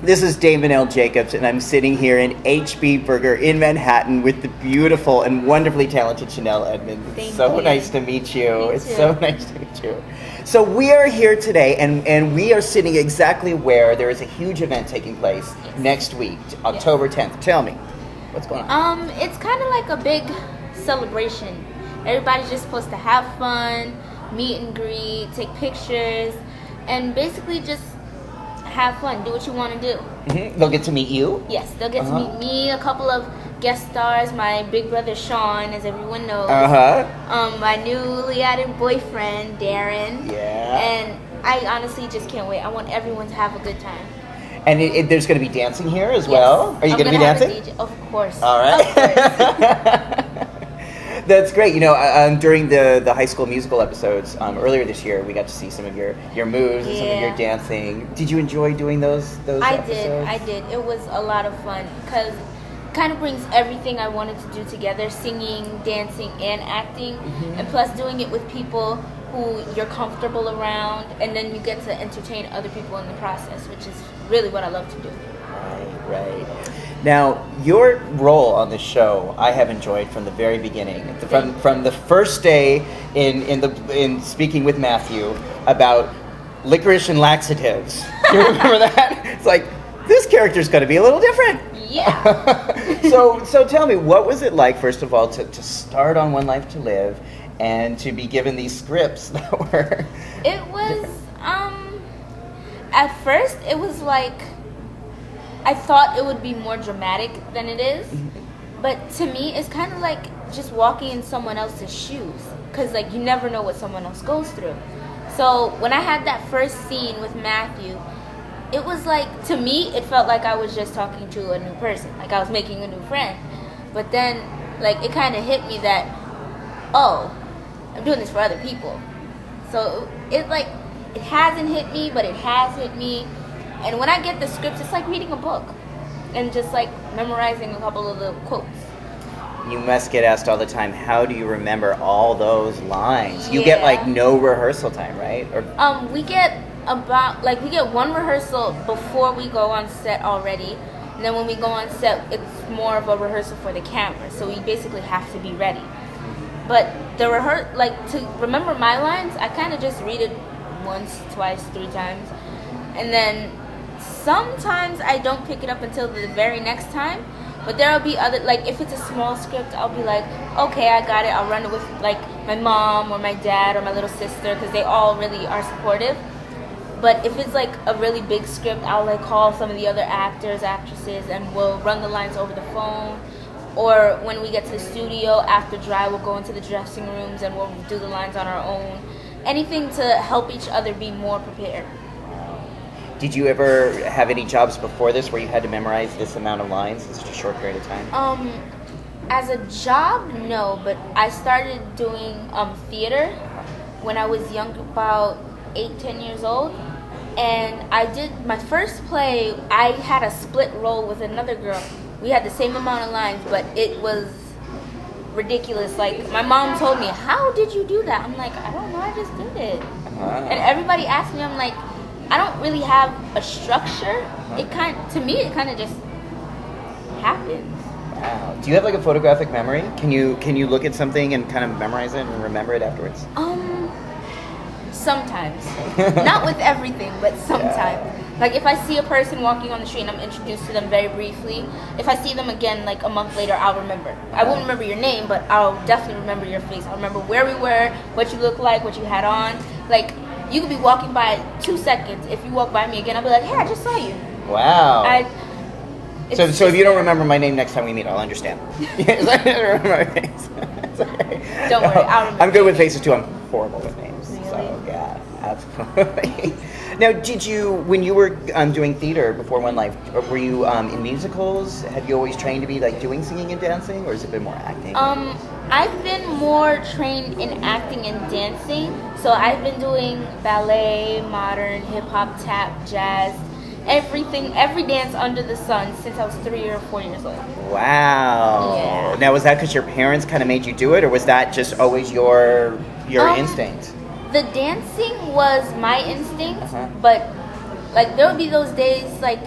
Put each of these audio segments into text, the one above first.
This is Damon L. Jacobs, and I'm sitting here in HB Burger in Manhattan with the beautiful and wonderfully talented Shenell Edmonds. Thank so you. nice to meet you. Me It's too. so nice to meet you. So we are here today, and we are sitting exactly where there is a huge event taking place next week, October 10th. Tell me, what's going on? It's kind of like a big celebration. Everybody's just supposed to have fun, meet and greet, take pictures, and basically just have fun, do what you want to do. Mm-hmm. They'll get to meet you? Yes, they'll get to meet me, a couple of guest stars, my big brother Sean, as everyone knows. My newly added boyfriend, Darren. Yeah. And I honestly just can't wait. I want everyone to have a good time. And there's going to be dancing here as Yes. well? Are you going to be dancing? Have a DJ. Of course. All right. Of course. That's great. You know, during the High School Musical episodes earlier this year, we got to see some of your moves and some of your dancing. Did you enjoy doing those episodes? I did. It was a lot of fun because it kind of brings everything I wanted to do together, singing, dancing, and acting. Mm-hmm. And plus doing it with people who you're comfortable around, and then you get to entertain other people in the process, which is really what I love to do. Right. Now, your role on the show, I have enjoyed from the very beginning. From the first day in speaking with Matthew about licorice and laxatives. Do you remember that? It's like, this character's going to be a little different. Yeah. So tell me, what was it like, first of all, to start on One Life to Live and to be given these scripts that were... It was, at first, it was like, I thought it would be more dramatic than it is, but to me, it's kind of like just walking in someone else's shoes, because like you never know what someone else goes through. So when I had that first scene with Matthew, it was like, to me, it felt like I was just talking to a new person, like I was making a new friend. But then, like, it kind of hit me that, oh, I'm doing this for other people. So it hasn't hit me, but it has hit me. And when I get the scripts, it's like reading a book and just like memorizing a couple of the quotes. You must get asked all the time, how do you remember all those lines? You Yeah. get like no rehearsal time, right? Or We get one rehearsal before we go on set already. And then when we go on set, it's more of a rehearsal for the camera. So we basically have to be ready. But to remember my lines, I kind of just read it once, twice, 3 times. And then sometimes I don't pick it up until the very next time, but there'll be other, like if it's a small script, I'll be like, okay, I got it. I'll run it with like my mom or my dad or my little sister, because they all really are supportive. But if it's like a really big script, I'll like call some of the other actors, actresses, and we'll run the lines over the phone. Or when we get to the studio after dry, we'll go into the dressing rooms and we'll do the lines on our own. Anything to help each other be more prepared. did you ever have any jobs before this where you had to memorize this amount of lines in such a short period of time? As a job, no, but I started doing theater when I was young, about 8-10 years old. And I did my first play. I had a split role with another girl. We had the same amount of lines, but it was ridiculous. Like, my mom told me, how did you do that? I'm like, I don't know, I just did it. And everybody asked me, I'm like, I don't really have a structure. To me, it kind of just happens. Wow. Do you have like a photographic memory? Can you look at something and kind of memorize it and remember it afterwards? Sometimes. Not with everything, but sometimes. Yeah. Like if I see a person walking on the street and I'm introduced to them very briefly, if I see them again like a month later, I'll remember. I won't remember your name, but I'll definitely remember your face. I'll remember where we were, what you look like, what you had on. Like, you could be walking by 2 seconds. If you walk by me again, I'll be like, hey, I just saw you. Wow. So if you don't remember my name next time we meet, I'll understand. Yes, I don't remember my face. It's okay. Don't worry, I'll remember. I'm good with faces too. I'm horrible with names. Really? So yeah, absolutely. Now, did you, when you were doing theater before One Life, were you in musicals? Have you always trained to be like doing singing and dancing, or has it been more acting? I've been more trained in acting and dancing. So I've been doing ballet, modern, hip hop, tap, jazz, everything, every dance under the sun since I was 3 or 4 years old. Wow. Yeah. Now, was that because your parents kind of made you do it, or was that just always your instinct? The dancing was my instinct, but like there would be those days like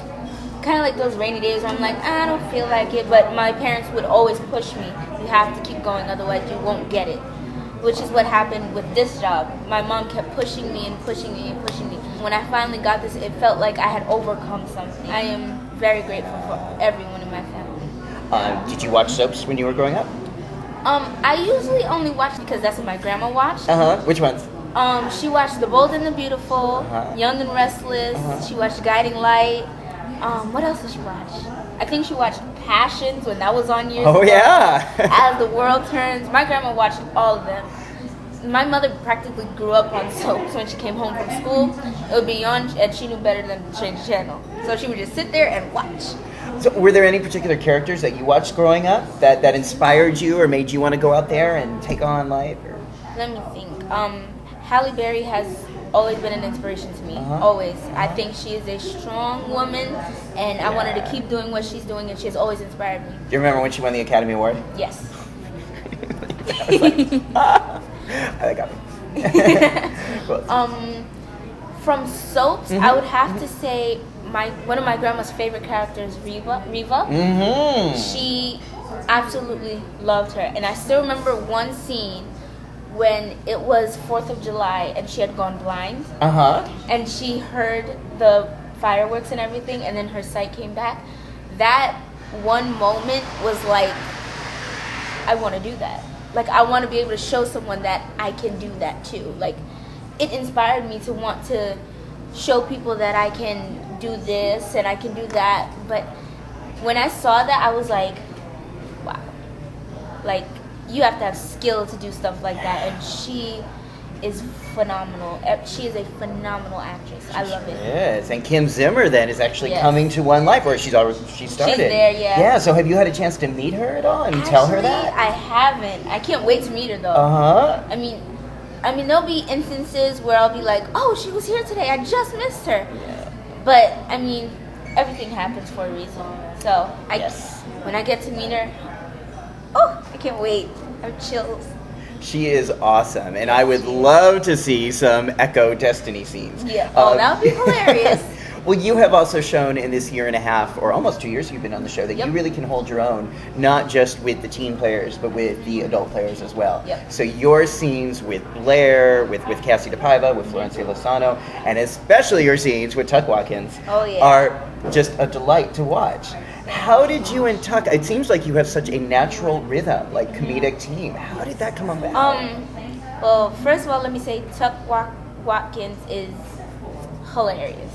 kind of like those rainy days where I'm like, I don't feel like it, but my parents would always push me. You have to keep going, otherwise you won't get it. Which is what happened with this job. My mom kept pushing me and pushing me and pushing me. When I finally got this, it felt like I had overcome something. I am very grateful for everyone in my family. Did you watch soaps when you were growing up? I usually only watch because that's what my grandma watched. Which ones? She watched The Bold and the Beautiful, Young and Restless. She watched Guiding Light. What else did she watch? I think she watched Passions when that was on years ago. Oh, yeah. As the World Turns. My grandma watched all of them. My mother practically grew up on soaps. When she came home from school, it would be on, and she knew better than to change the channel. So she would just sit there and watch. So were there any particular characters that you watched growing up that inspired you or made you want to go out there and take on life? Or? Let me think. Halle Berry has always been an inspiration to me. Always. I think she is a strong woman, and I wanted to keep doing what she's doing, and she has always inspired me. Do you remember when she won the Academy Award? Yes. That got me. From soaps, I would have to say one of my grandma's favorite characters, Reva. She absolutely loved her, and I still remember one scene when it was 4th of July and she had gone blind. And she heard the fireworks and everything, and then her sight came back. That one moment was like, I want to do that. Like, I want to be able to show someone that I can do that too. Like, it inspired me to want to show people that I can do this and I can do that. But when I saw that, I was like, wow. Like, you have to have skill to do stuff like that, and she is phenomenal. She is a phenomenal actress. I love it. Yes, and Kim Zimmer then is actually coming to One Life, or she started. She's there, yeah. Yeah. So have you had a chance to meet her at all and tell her that? I haven't. I can't wait to meet her though. I mean, there'll be instances where I'll be like, oh, she was here today. I just missed her. Yeah. But I mean, everything happens for a reason. So when I get to meet her, I can't wait. I have chills. She is awesome, and I would love to see some Echo Destiny scenes. Yeah. That would be hilarious. Well, you have also shown in this year and a half, or almost 2 years you've been on the show, that you really can hold your own, not just with the teen players, but with the adult players as well. Yep. So your scenes with Blair, with Cassie DePaiva, with Florencia Lozano, and especially your scenes with Tuck Watkins are just a delight to watch. How did you and Tuck, it seems like you have such a natural rhythm, like comedic team. How did that come about? Well, first of all, let me say Tuck Watkins is hilarious.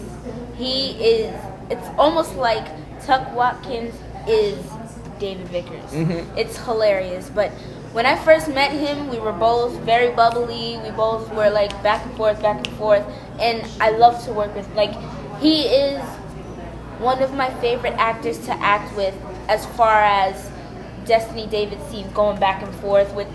It's almost like Tuck Watkins is David Vickers. It's hilarious. But when I first met him, we were both very bubbly. We both were like back and forth. And I love to work with, like, he is one of my favorite actors to act with as far as Destiny David scenes, going back and forth with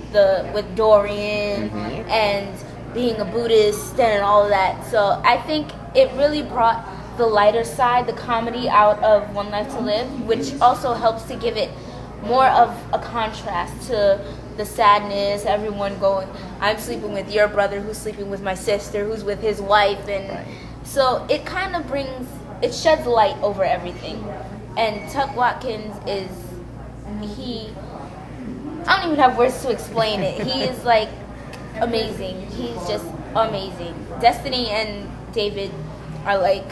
Dorian and being a Buddhist and all of that. So I think it really brought the lighter side, the comedy out of One Life to Live, which also helps to give it more of a contrast to the sadness, everyone going, I'm sleeping with your brother who's sleeping with my sister who's with his wife, and so it kind of it sheds light over everything. And Tuck Watkins I don't even have words to explain it. He is like amazing. He's just amazing. Destiny and David are like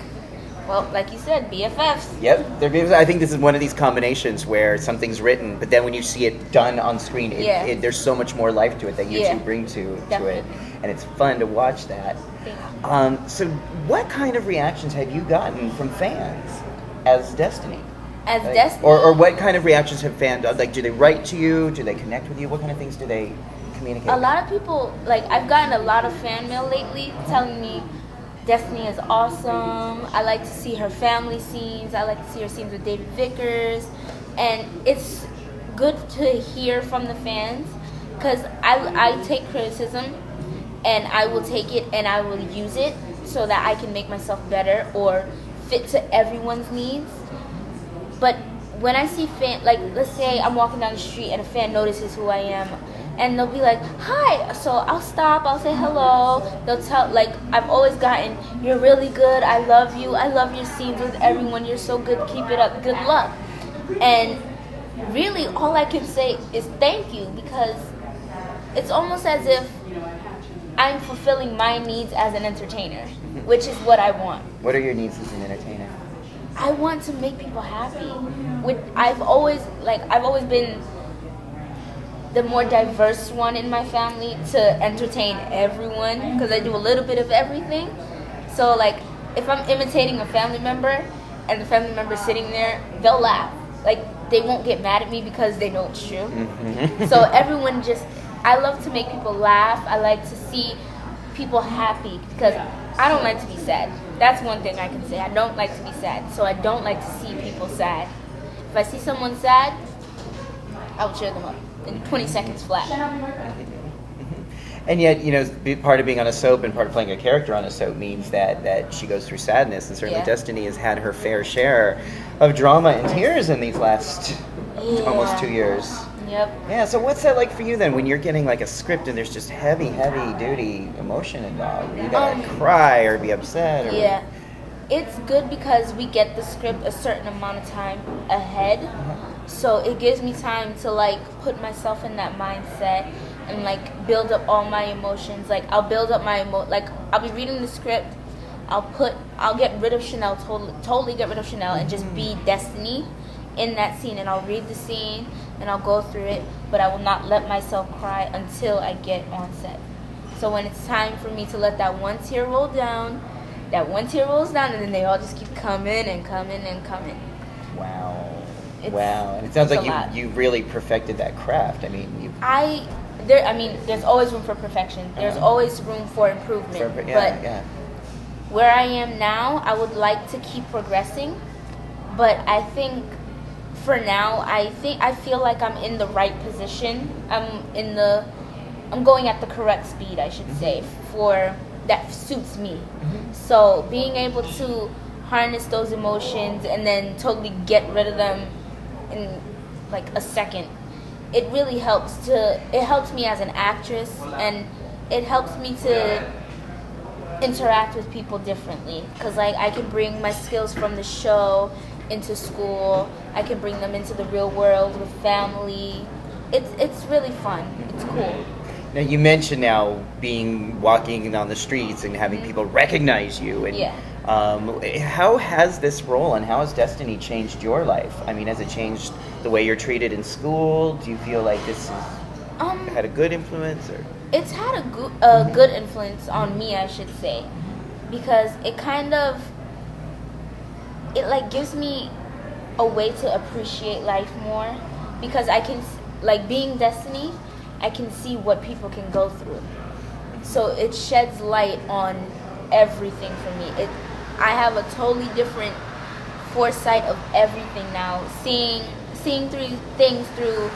you said, BFFs. Yep, they're BFFs. I think this is one of these combinations where something's written, but then when you see it done on screen, there's so much more life to it that you two bring to it, and it's fun to watch that. So what kind of reactions have you gotten from fans as Destiny? Destiny? Or what kind of reactions have fans, like, do they write to you? Do they connect with you? What kind of things do they communicate? A lot of people, like, I've gotten a lot of fan mail lately telling me Destiny is awesome. I like to see her family scenes. I like to see her scenes with David Vickers. And it's good to hear from the fans because I take criticism and I will take it and I will use it so that I can make myself better or fit to everyone's needs. But when I see let's say I'm walking down the street and a fan notices who I am and they'll be like, hi. So I'll stop, I'll say hello. They'll tell, like, I've always gotten, you're really good, I love you, I love your scenes with everyone, you're so good, keep it up, good luck. And really all I can say is thank you, because it's almost as if I'm fulfilling my needs as an entertainer, which is what I want. What are your needs as an entertainer? I want to make people happy. I've always been the more diverse one in my family to entertain everyone, because I do a little bit of everything. So like if I'm imitating a family member and the family member's sitting there, they'll laugh. Like they won't get mad at me because they know it's true. Mm-hmm. So everyone I love to make people laugh. I like to see people happy, because I don't like to be sad. That's one thing I can say. I don't like to be sad. So I don't like to see people sad. If I see someone sad, I'll cheer them up in 20 seconds flat. And yet, part of being on a soap and part of playing a character on a soap means that she goes through sadness, and certainly Destiny has had her fair share of drama and tears in these last almost 2 years. Yep. Yeah, so what's that like for you then, when you're getting like a script and there's just heavy duty emotion involved? You gotta cry or be upset? Yeah. It's good because we get the script a certain amount of time ahead. So it gives me time to like put myself in that mindset and like build up all my emotions. Like I'll build up I'll be reading the script. I'll get rid of Shenell, totally get rid of Shenell, and just be Destiny in that scene, and I'll read the scene and I'll go through it, but I will not let myself cry until I get on set. So when it's time for me to let that one tear roll down, that one tear rolls down, and then they all just keep coming and coming and coming. Wow. And it sounds like you really perfected that craft. I mean, there's always room for perfection. There's always room for improvement. But where I am now, I would like to keep progressing. But I think for now, I feel like I'm in the right position. I'm going at the correct speed, I should say, for that suits me. So being able to harness those emotions and then totally get rid of them in like a second, it really helps me as an actress, and it helps me to interact with people differently, because like I can bring my skills from the show into school. I can bring them into the real world with family. It's really fun. It's cool. Now you mentioned walking on the streets and having people recognize you, and how has this role and how has Destiny changed your life? I mean, has it changed the way you're treated in school? Do you feel like this has had a good influence, or? It's had a good influence on me, I should say, because it gives me a way to appreciate life more, because I can, like, being Destiny, I can see what people can go through. So it sheds light on everything for me. I have a totally different foresight of everything now. Seeing things through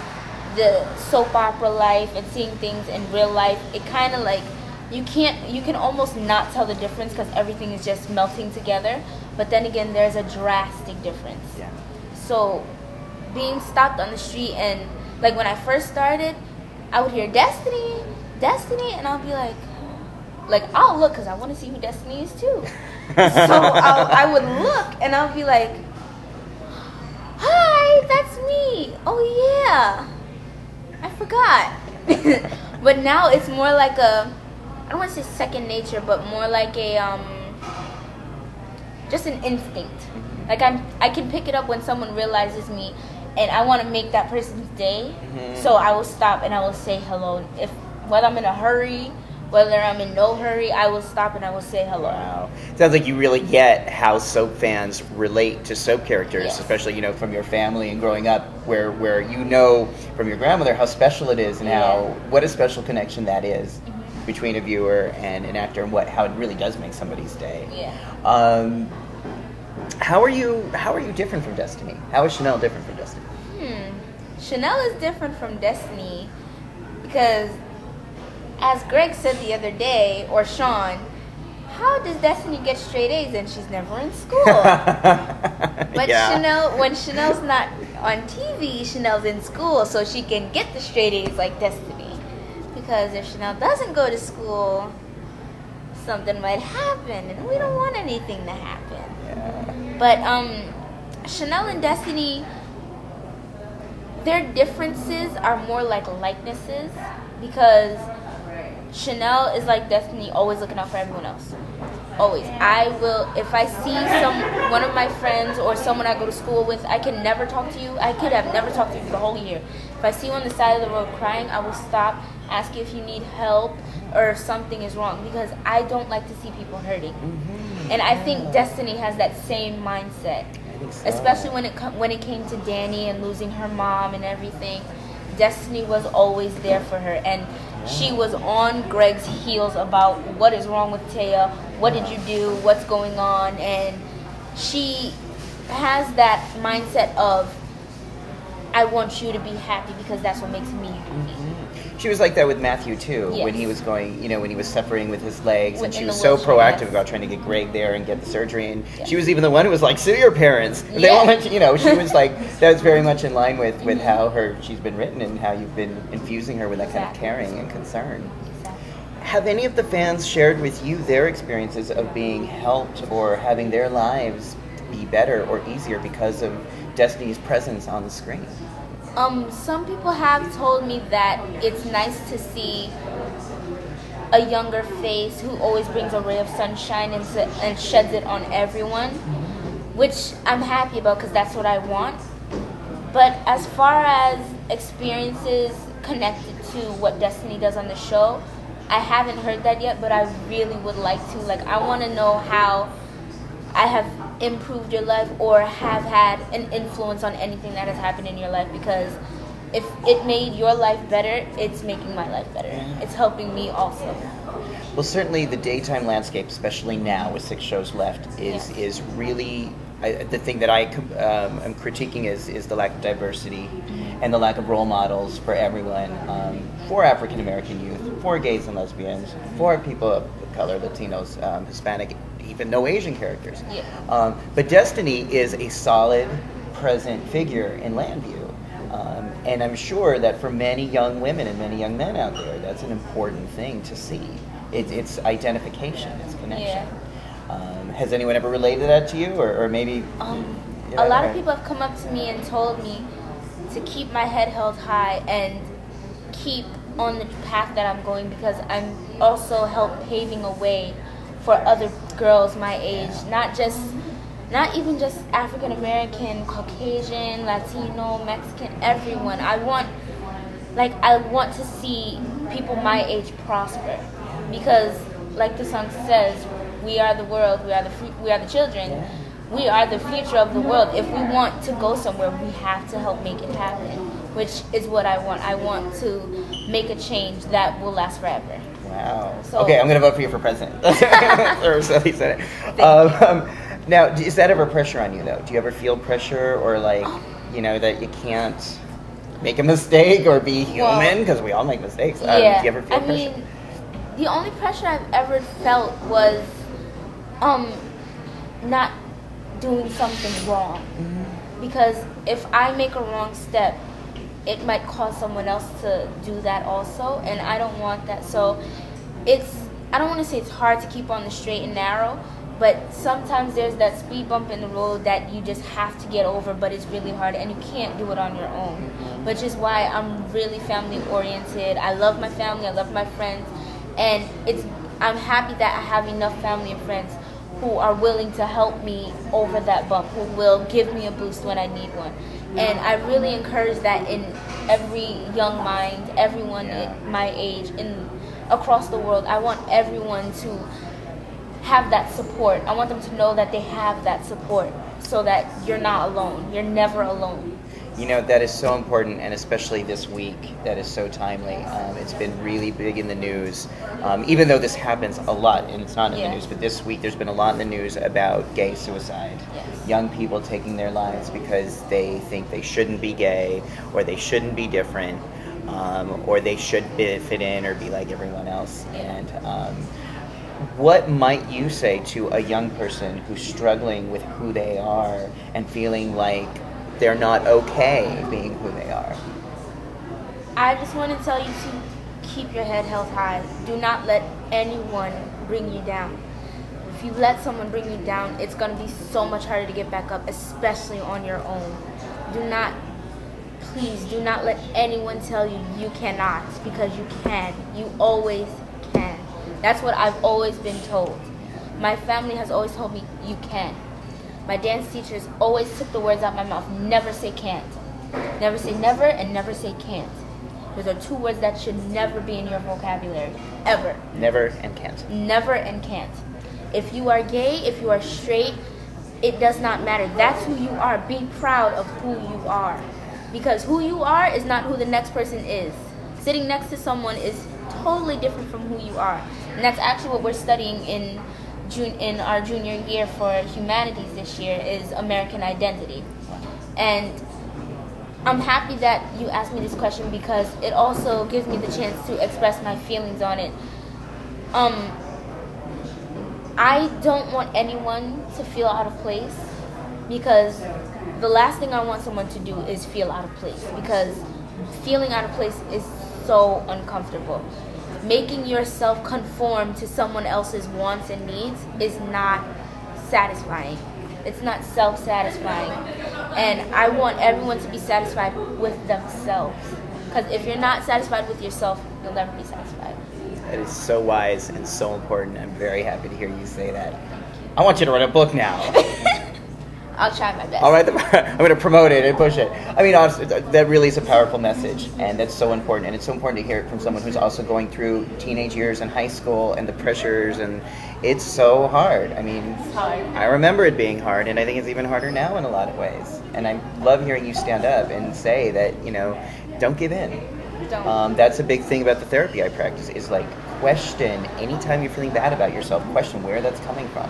the soap opera life and seeing things in real life, it kind of like you can almost not tell the difference, because everything is just melting together. But then again, there's a drastic difference. Yeah. So being stopped on the street, and like when I first started, I would hear Destiny, and I'll be like I'll look, because I want to see who Destiny is too. So I would look and I'll be like, hi, that's me. Oh yeah, I forgot. But now it's more like I don't want to say second nature, but more like just an instinct. Like I can pick it up when someone realizes me, and I want to make that person's day. So I will stop and I will say hello. Whether I'm in a hurry, whether I'm in no hurry, I will stop and I will say hello. Wow. Sounds like you really get how soap fans relate to soap characters, especially, from your family and growing up, where from your grandmother how special it is, and what a special connection that is between a viewer and an actor, and how it really does make somebody's day. Yeah. How are you different from Destiny? How is Shenell different from Destiny? Shenell is different from Destiny because, as Greg said the other day, or Sean, how does Destiny get straight A's and she's never in school? But when Shenell's not on TV, Shenell's in school, so she can get the straight A's like Destiny. because if Shenell doesn't go to school, something might happen, and we don't want anything to happen. Yeah. But Shenell and Destiny, their differences are more like likenesses, because Shenell is like Destiny, always looking out for everyone else. Always. I will, if I see one of my friends or someone I go to school with, I can never talk to you. I could have never talked to you for the whole year. If I see you on the side of the road crying, I will stop, ask you if you need help or if something is wrong, because I don't like to see people hurting. Mm-hmm. And I think Destiny has that same mindset, so. Especially when it came to Danny and losing her mom and everything. Destiny was always there for her, and she was on Greg's heels about what is wrong with Taya, what did you do, what's going on, and she has that mindset of, I want you to be happy because that's what makes me happy. She was like that with Matthew too, yes. when he was going, when he was suffering with his legs, and she was so proactive about trying to get Greg there and get the surgery, and she was even the one who was like, "Sue your parents." They won't let you, she was like, that was very much in line with how she's been written and how you've been infusing her with that kind of caring and concern. Exactly. Have any of the fans shared with you their experiences of being helped or having their lives be better or easier because of Destiny's presence on the screen? Some people have told me that it's nice to see a younger face who always brings a ray of sunshine and sheds it on everyone, which I'm happy about because that's what I want. But as far as experiences connected to what Destiny does on the show, I haven't heard that yet, but I really would like to. Like, I want to know how I have improved your life or have had an influence on anything that has happened in your life, because if it made your life better, it's making my life better. It's helping me also. Well, certainly the daytime landscape, especially now with 6 shows left, is really the thing that I am critiquing is the lack of diversity and the lack of role models for everyone, for African American youth, for gays and lesbians, for people of color, Latinos, Hispanic, even no Asian characters. Yeah. But Destiny is a solid, present figure in Landview. And I'm sure that for many young women and many young men out there, that's an important thing to see. It's identification, it's connection. Yeah. Has anyone ever related that to you, or maybe? A lot of people have come up to me and told me to keep my head held high and keep on the path that I'm going, because I'm also paving a way for other girls my age, not even just African American, Caucasian, Latino, Mexican, everyone. I want to see people my age prosper, because like the song says, we are the world, we are the children, we are the future of the world. If we want to go somewhere, we have to help make it happen, which is what I want. I want to make a change that will last forever. Wow. So, okay, I'm going to vote for you for president. Or so he said it. Now, is that ever pressure on you, though? Do you ever feel pressure, or that you can't make a mistake or be human? Because we all make mistakes. Do you ever feel pressure? I mean, the only pressure I've ever felt was not doing something wrong. Mm-hmm. Because if I make a wrong step, it might cause someone else to do that also, and I don't want that. So I don't want to say it's hard to keep on the straight and narrow, but sometimes there's that speed bump in the road that you just have to get over, but it's really hard and you can't do it on your own, which is why I'm really family oriented. I love my family, I love my friends, and I'm happy that I have enough family and friends who are willing to help me over that bump, who will give me a boost when I need one. And I really encourage that in every young mind, everyone my age, across the world. I want everyone to have that support. I want them to know that they have that support, so that you're not alone. You're never alone. That is so important, and especially this week, that is so timely. It's been really big in the news, even though this happens a lot, and it's not in the news, but this week there's been a lot in the news about gay suicide. Yes. Young people taking their lives because they think they shouldn't be gay, or they shouldn't be different, or they should fit in or be like everyone else. And what might you say to a young person who's struggling with who they are and feeling like they're not okay being who they are? I just want to tell you to keep your head held high. Do not let anyone bring you down. If you let someone bring you down, it's going to be so much harder to get back up, especially on your own. Please do not let anyone tell you you cannot, because you can. You always can. That's what I've always been told. My family has always told me you can. My dance teachers always took the words out of my mouth. Never say can't. Never say never, and never say can't. Those are two words that should never be in your vocabulary, ever. Never and can't. Never and can't. If you are gay, if you are straight, it does not matter. That's who you are. Be proud of who you are. Because who you are is not who the next person is. Sitting next to someone is totally different from who you are. And that's actually what we're studying in our junior year for humanities this year, is American identity. And I'm happy that you asked me this question, because it also gives me the chance to express my feelings on it. I don't want anyone to feel out of place, because the last thing I want someone to do is feel out of place, because feeling out of place is so uncomfortable. Making yourself conform to someone else's wants and needs is not satisfying. It's not self-satisfying. And I want everyone to be satisfied with themselves. Because if you're not satisfied with yourself, you'll never be satisfied. That is so wise and so important. I'm very happy to hear you say that. I want you to write a book now. I'll try my best. All right, I'm going to promote it and push it. I mean, honestly, that really is a powerful message, and that's so important. And it's so important to hear it from someone who's also going through teenage years and high school and the pressures, and it's so hard. I mean, It's hard. I remember it being hard, and I think it's even harder now in a lot of ways. And I love hearing you stand up and say that, don't give in. Don't. That's a big thing about the therapy I practice, is like question anytime you're feeling bad about yourself, question where that's coming from.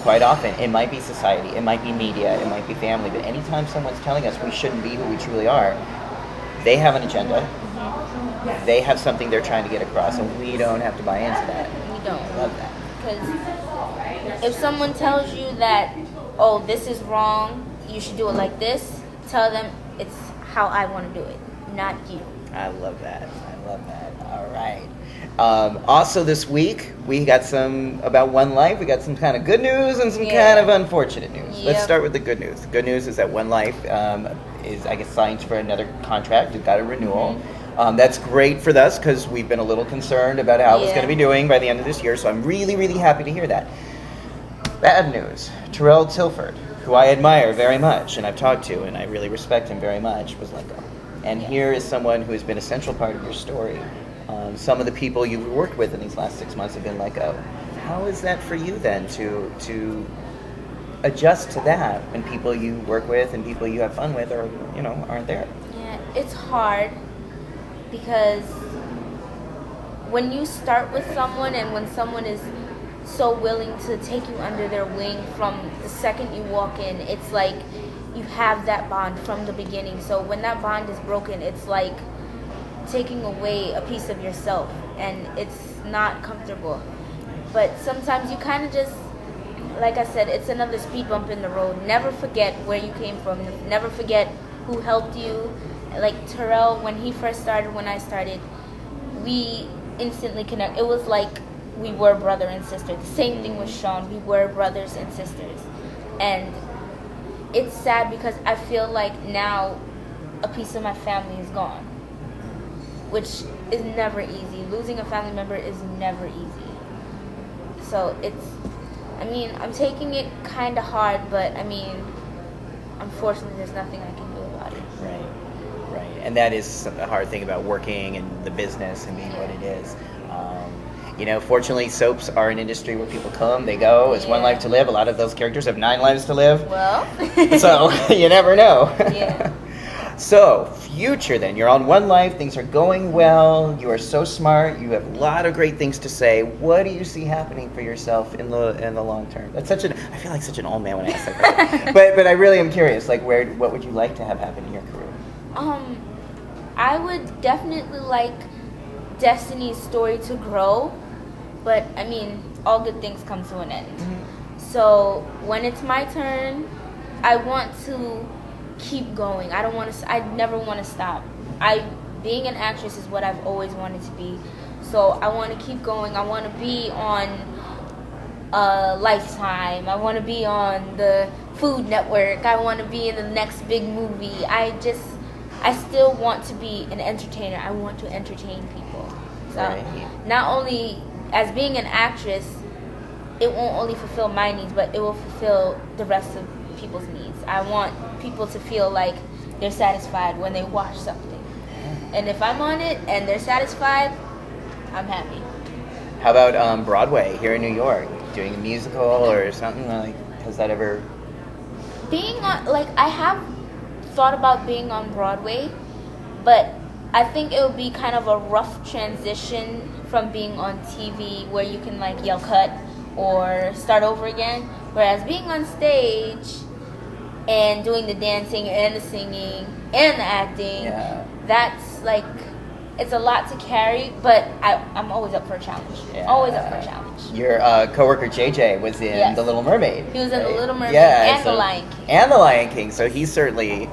Quite often it might be society, it might be media, it might be family, but anytime someone's telling us we shouldn't be who we truly are, they have an agenda. Mm-hmm. They have something they're trying to get across, and we don't have to buy into that. We don't. I love that. Because if someone tells you that, oh, this is wrong, you should do it like this, tell them it's how I want to do it, not you. I love that. All right. Also this week, we got some about One Life. We got some kind of good news and some kind of unfortunate news. Yep. Let's start with the good news. The good news is that One Life is, I guess, signed for another contract. It got a renewal. Mm-hmm. That's great for us, because we've been a little concerned about how it was going to be doing by the end of this year. So I'm really, really happy to hear that. Bad news. Terrell Tilford, who I admire very much and I've talked to and I really respect him very much, was let go. And here is someone who has been a central part of your story. Some of the people you've worked with in these last 6 months have been let go. How is that for you then to adjust to that when people you work with and people you have fun with aren't there? Yeah, it's hard, because when you start with someone and when someone is so willing to take you under their wing from the second you walk in, it's like you have that bond from the beginning. So when that bond is broken, it's like taking away a piece of yourself, and it's not comfortable. But sometimes you kind of just, like I said, it's another speed bump in the road. Never forget where you came from. Never forget who helped you. Like Terrell, when he first started, when I started, we instantly connect. It was like we were brother and sister. The same thing with Sean. We were brothers and sisters. And it's sad, because I feel like now a piece of my family is gone, which is never easy. Losing a family member is never easy. So I'm taking it kind of hard, but unfortunately there's nothing I can do about it. Right. And that is a hard thing about working and the business and being what it is. Fortunately, soaps are an industry where people come, they go. It's one life to live. A lot of those characters have 9 lives to live. Well. So you never know. Yeah. So, future then. You're on One Life. Things are going well. You are so smart. You have a lot of great things to say. What do you see happening for yourself in the long term? I feel like such an old man when I ask that question. but I really am curious. Like, what would you like to have happen in your career? I would definitely like Destiny's story to grow, but all good things come to an end. Mm-hmm. So when it's my turn, I want to keep going. I never want to stop. I being an actress is what I've always wanted to be. So I want to keep going. I want to be on Lifetime. I want to be on the Food Network. I want to be in the next big movie. I still want to be an entertainer. I want to entertain people. So not only as being an actress, it won't only fulfill my needs, but it will fulfill the rest of people's needs. I want people to feel like they're satisfied when they watch something. And if I'm on it and they're satisfied, I'm happy. How about Broadway here in New York? Doing a musical or something like? Has that ever? Being on, like, I have thought about being on Broadway, but I think it would be kind of a rough transition from being on TV where you can like yell cut or start over again. Whereas being on stage and doing the dancing and the singing and the acting, that's like, it's a lot to carry, but I'm always up for a challenge. Yeah. Always up for a challenge. Your coworker JJ was in The Little Mermaid. He was in The Little Mermaid and The Lion King. And The Lion King, so he certainly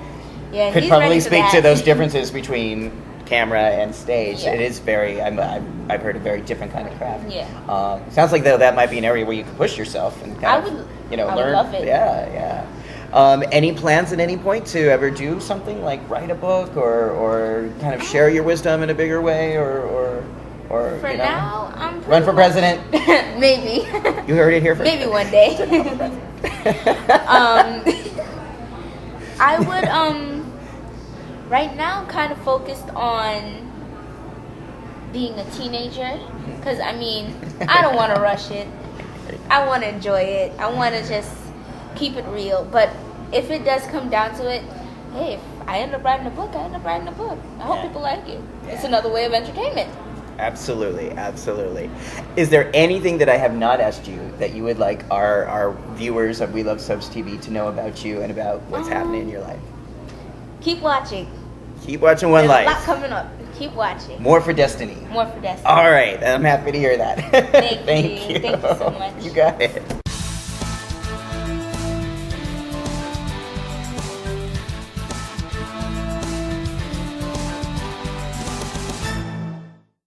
could probably speak to those differences between camera and stage. It is very, I've heard, a very different kind of craft. Yeah. Sounds like though that might be an area where you could push yourself and kind of, learn. I would love it. Yeah. Any plans at any point to ever do something like write a book or kind of share your wisdom in a bigger way or for now, I'm run for president? Maybe. You heard it here first. Maybe one day. I would right now kind of focused on being a teenager, because I mean, I don't want to rush it. I want to enjoy it. I want to just keep it real. But if it does come down to it, hey, if I end up writing a book, I end up writing a book. I hope people like it. It's another way of entertainment. Absolutely. Is there anything that I have not asked you that you would like our viewers of We Love Soaps TV to know about you and about what's happening in your life? Keep watching. Keep watching One Life. There's a lot coming up. Keep watching. More for Destiny. More for Destiny. All right. I'm happy to hear that. Thank you. Thank you so much. You got it.